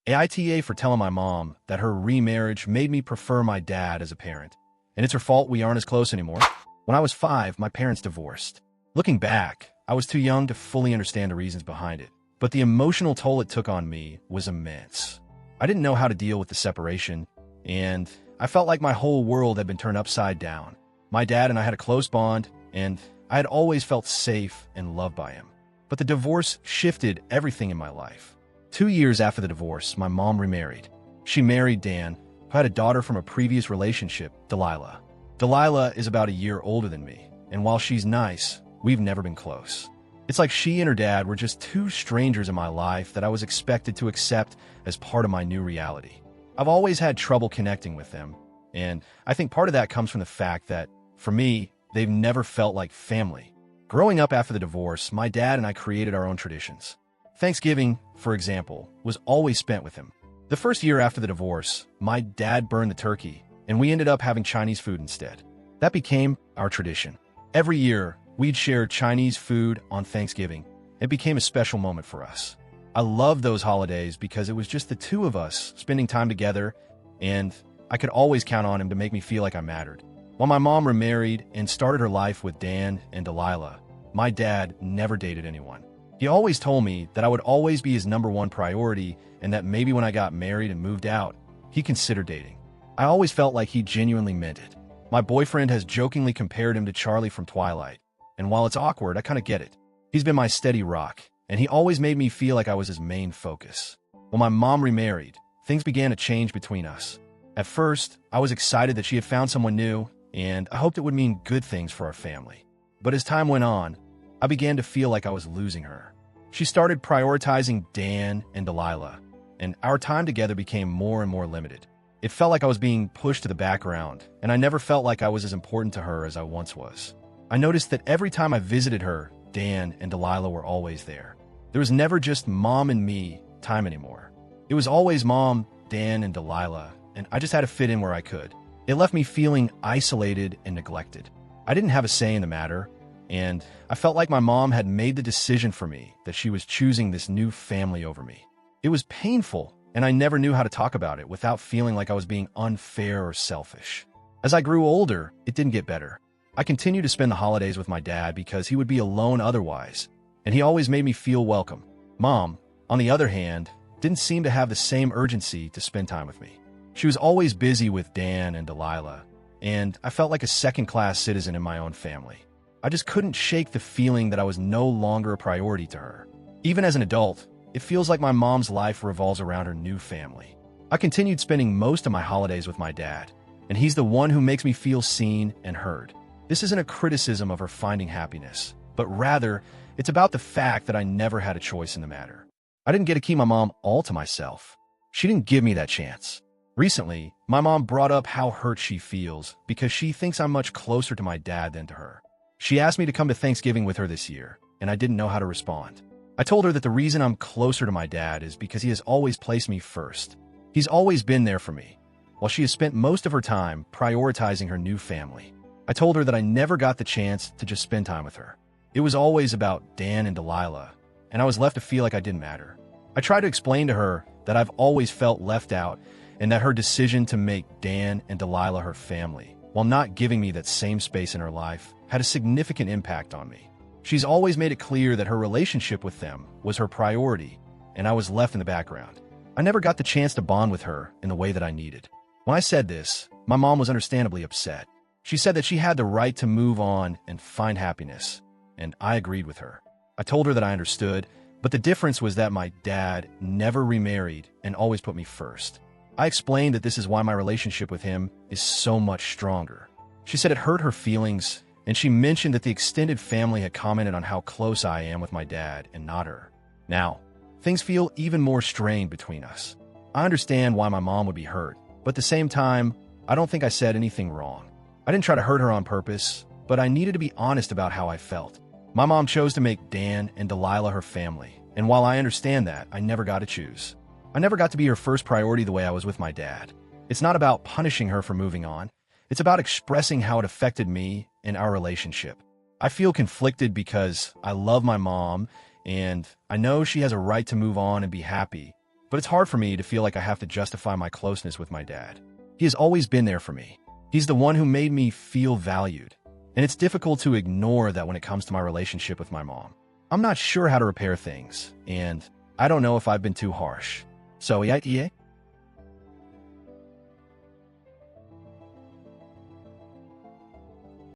AITA for telling my mom that her remarriage made me prefer my dad as a parent. And it's her fault we aren't as close anymore. When I was 5, my parents divorced. Looking back, I was too young to fully understand the reasons behind it. But the emotional toll it took on me was immense. I didn't know how to deal with the separation, and I felt like my whole world had been turned upside down. My dad and I had a close bond, and I had always felt safe and loved by him. But the divorce shifted everything in my life. 2 years after the divorce, my mom remarried. She married Dan, who had a daughter from a previous relationship, Delilah. Delilah is about a year older than me, and while she's nice, we've never been close. It's like she and her dad were just two strangers in my life that I was expected to accept as part of my new reality. I've always had trouble connecting with them, and I think part of that comes from the fact that, for me, they've never felt like family. Growing up after the divorce, my dad and I created our own traditions. Thanksgiving, for example, was always spent with him. The first year after the divorce, my dad burned the turkey, and we ended up having Chinese food instead. That became our tradition. Every year, we'd share Chinese food on Thanksgiving. It became a special moment for us. I loved those holidays because it was just the two of us spending time together, and I could always count on him to make me feel like I mattered. While my mom remarried and started her life with Dan and Delilah, my dad never dated anyone. He always told me that I would always be his #1 priority and that maybe when I got married and moved out, he'd consider dating. I always felt like he genuinely meant it. My boyfriend has jokingly compared him to Charlie from Twilight, and while it's awkward, I kind of get it. He's been my steady rock, and he always made me feel like I was his main focus. When my mom remarried, things began to change between us. At first, I was excited that she had found someone new, and I hoped it would mean good things for our family. But as time went on, I began to feel like I was losing her. She started prioritizing Dan and Delilah, and our time together became more and more limited. It felt like I was being pushed to the background, and I never felt like I was as important to her as I once was. I noticed that every time I visited her, Dan and Delilah were always there. There was never just mom and me time anymore. It was always mom, Dan, and Delilah, and I just had to fit in where I could. It left me feeling isolated and neglected. I didn't have a say in the matter, and I felt like my mom had made the decision for me that she was choosing this new family over me. It was painful, and I never knew how to talk about it without feeling like I was being unfair or selfish. As I grew older, it didn't get better. I continued to spend the holidays with my dad because he would be alone otherwise, and he always made me feel welcome. Mom, on the other hand, didn't seem to have the same urgency to spend time with me. She was always busy with Dan and Delilah, and I felt like a second-class citizen in my own family. I just couldn't shake the feeling that I was no longer a priority to her. Even as an adult, it feels like my mom's life revolves around her new family. I continued spending most of my holidays with my dad, and he's the one who makes me feel seen and heard. This isn't a criticism of her finding happiness, but rather, it's about the fact that I never had a choice in the matter. I didn't get to keep my mom all to myself. She didn't give me that chance. Recently, my mom brought up how hurt she feels because she thinks I'm much closer to my dad than to her. She asked me to come to Thanksgiving with her this year, and I didn't know how to respond. I told her that the reason I'm closer to my dad is because he has always placed me first. He's always been there for me, while she has spent most of her time prioritizing her new family. I told her that I never got the chance to just spend time with her. It was always about Dan and Delilah, and I was left to feel like I didn't matter. I tried to explain to her that I've always felt left out and that her decision to make Dan and Delilah her family, while not giving me that same space in her life, had a significant impact on me. She's always made it clear that her relationship with them was her priority, and I was left in the background. I never got the chance to bond with her in the way that I needed. When I said this, my mom was understandably upset. She said that she had the right to move on and find happiness, and I agreed with her. I told her that I understood, but the difference was that my dad never remarried and always put me first. I explained that this is why my relationship with him is so much stronger. She said it hurt her feelings, and she mentioned that the extended family had commented on how close I am with my dad and not her. Now, things feel even more strained between us. I understand why my mom would be hurt, but at the same time, I don't think I said anything wrong. I didn't try to hurt her on purpose, but I needed to be honest about how I felt. My mom chose to make Dan and Delilah her family, and while I understand that, I never got to choose. I never got to be her first priority the way I was with my dad. It's not about punishing her for moving on. It's about expressing how it affected me and our relationship. I feel conflicted because I love my mom, and I know she has a right to move on and be happy, but it's hard for me to feel like I have to justify my closeness with my dad. He has always been there for me. He's the one who made me feel valued, and it's difficult to ignore that when it comes to my relationship with my mom. I'm not sure how to repair things, and I don't know if I've been too harsh. So, AITA?